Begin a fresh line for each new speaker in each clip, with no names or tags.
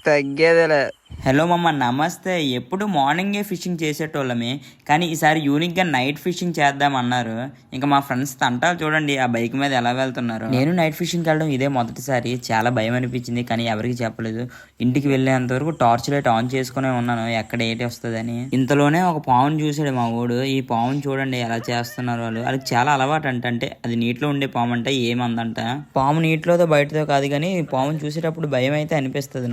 తగ్గేదిలే.
Hello మమ్మ, నమస్తే. ఎప్పుడు మార్నింగే ఫిషింగ్ చేసేటోళ్ళమే, కానీ ఈసారి యూనిక్గా నైట్ ఫిషింగ్ చేద్దామన్నారు. ఇంకా మా ఫ్రెండ్స్ తంటాలు చూడండి, ఆ బైక్ మీద ఎలా వెళ్తున్నారు. నేను నైట్ ఫిషింగ్కి వెళ్ళడం ఇదే మొదటిసారి. చాలా భయం అనిపించింది, కానీ ఎవరికి చెప్పలేదు. ఇంటికి వెళ్ళేంత వరకు టార్చ్ లైట్ ఆన్ చేసుకునే ఉన్నాను, ఎక్కడ ఏంటి వస్తుందని. ఇంతలోనే ఒక పావును చూసాడు మా ఊడు. ఈ పావును చూడండి ఎలా చేస్తున్నారు వాళ్ళు. వాళ్ళకి చాలా అలవాటు అంటే అది నీటిలో ఉండే పాము అంటే ఏమందంట. పాము నీటిలోతో బయటతో కాదు, కానీ పాముని చూసేటప్పుడు భయం అయితే అనిపిస్తుంది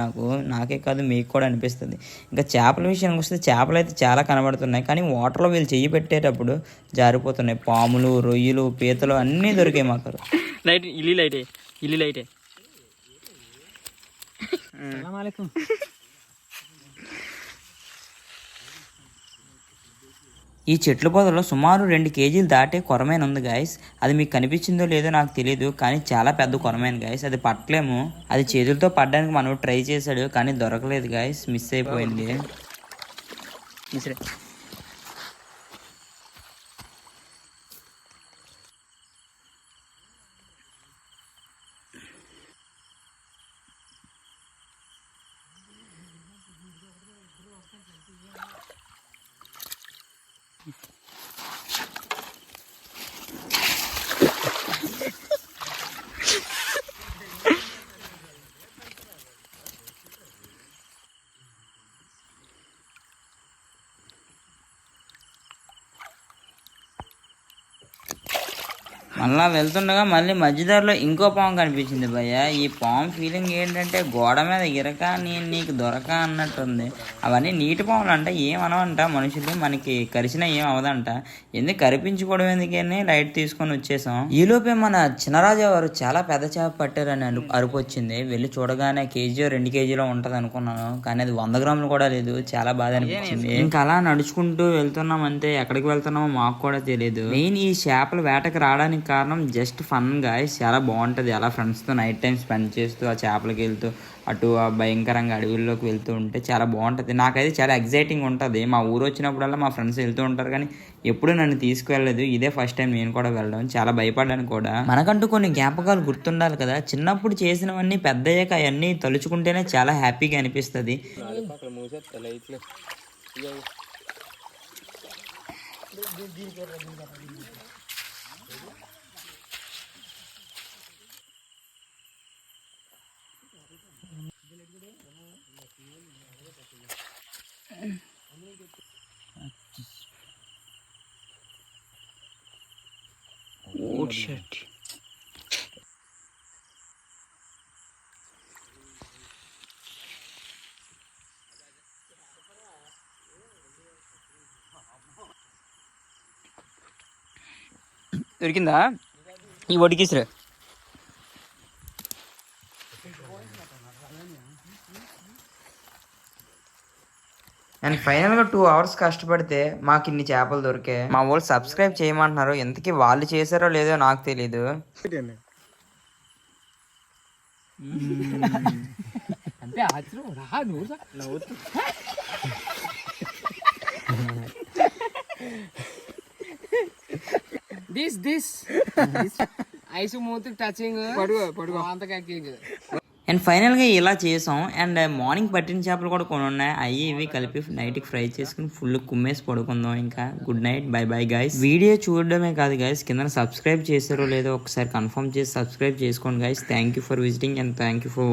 నాకే కాదు మీకు కూడా అనిపిస్తుంది. ఇంకా చేపల విషయానికి వస్తే చేపలు అయితే చాలా కనబడుతున్నాయి, కానీ వాటర్లో వీళ్ళు చెయ్యి పెట్టేటప్పుడు జారిపోతున్నాయి. పాములు, రొయ్యలు, పీతలు అన్నీ దొరికాయి మాకు.
లైట్ ఇల్లు లైటే ఇల్లు లైటే.
ఈ చెట్ల పొదలో సుమారు 2 కేజీలు దాటే కొరమైన ఉంది గాయస్. అది మీకు కనిపించిందో లేదో నాకు తెలియదు, కానీ చాలా పెద్ద కొరమైన గాయస్. అది పట్టలేము. అది చేతులతో పడడానికి మనం ట్రై చేశాడు, కానీ దొరకలేదు గాయస్, మిస్ అయిపోయింది. మళ్ళా వెళ్తుండగా మళ్ళీ మధ్యదారిలో ఇంకో పాము కనిపించింది భయ్య. ఈ పాము ఫీలింగ్ ఏంటంటే గోడ మీద ఇరక నేను నీకు దొరక అన్నట్టుంది. అవన్నీ నీటి పాములు అంట, ఏమనవంట మనుషులు. మనకి కరిచినా ఏం అవదంట. ఎందుకు కరిపించుకోవడం ఎందుకని లైట్ తీసుకొని వచ్చేసాం. ఈలోపే మన చిన్నరాజా వారు చాలా పెద్ద చేప పట్టారని అరుపు వచ్చింది. వెళ్ళి చూడగానే కేజీ 2 కేజీలో ఉంటది అనుకున్నాను, కానీ అది 100 గ్రాములు కూడా లేదు. చాలా బాధ అనిపించింది. ఇంకా అలా నడుచుకుంటూ వెళ్తున్నాం అంతే. ఎక్కడికి వెళ్తున్నామో మాకు కూడా తెలియదు. మెయిన్ ఈ చేపల వేటకి రావడానికి కారణం జస్ట్ ఫన్ గాయస్. చాలా బాగుంటుంది అలా ఫ్రెండ్స్తో నైట్ టైం స్పెండ్ చేస్తూ ఆ చేపలకి వెళ్తూ అటు ఆ భయంకరంగా అడవుల్లోకి వెళ్తూ ఉంటే చాలా బాగుంటుంది. నాకైతే చాలా ఎగ్జైటింగ్ ఉంటుంది. మా ఊరు వచ్చినప్పుడల్లా మా ఫ్రెండ్స్ వెళ్తూ ఉంటారు, కానీ ఎప్పుడు నన్ను తీసుకువెళ్ళలేదు. ఇదే ఫస్ట్ టైం నేను కూడా వెళ్ళడం. చాలా భయపడ్డాను కూడా. మనకంటూ కొన్ని జ్ఞాపకాలు గుర్తుండాలి కదా. చిన్నప్పుడు చేసినవన్నీ పెద్దయ్యాక అవన్నీ తలుచుకుంటేనే చాలా హ్యాపీగా అనిపిస్తుంది. Oh shit.
దొరికిందా ఈ ఒడికిసిరా?
అండ్ ఫైనల్గా 2 అవర్స్ కష్టపడితే మాకు ఇన్ని చేపలు దొరికాయి. మా వాళ్ళు సబ్స్క్రైబ్ చేయమంటున్నారు. ఎంతకీ వాళ్ళు చేశారో లేదో నాకు తెలీదు.
ఐసు మూతి టచింగ్
అండ్ ఫైనల్గా ఇలా చేసాం. అండ్ మార్నింగ్ పట్టిన చేపలు కూడా కొన్ని ఉన్నాయి. అవి ఇవి కలిపి నైట్కి ఫ్రై చేసుకుని ఫుల్ కుమ్మేసి పడుకుందాం. ఇంకా good night, by bye guys. Video చూడడమే కాదు గైస్, కింద సబ్స్క్రైబ్ చేశారో లేదో ఒకసారి కన్ఫర్మ్ చేసి సబ్స్క్రైబ్ చేసుకోండి guys. Thank you for visiting and thank you for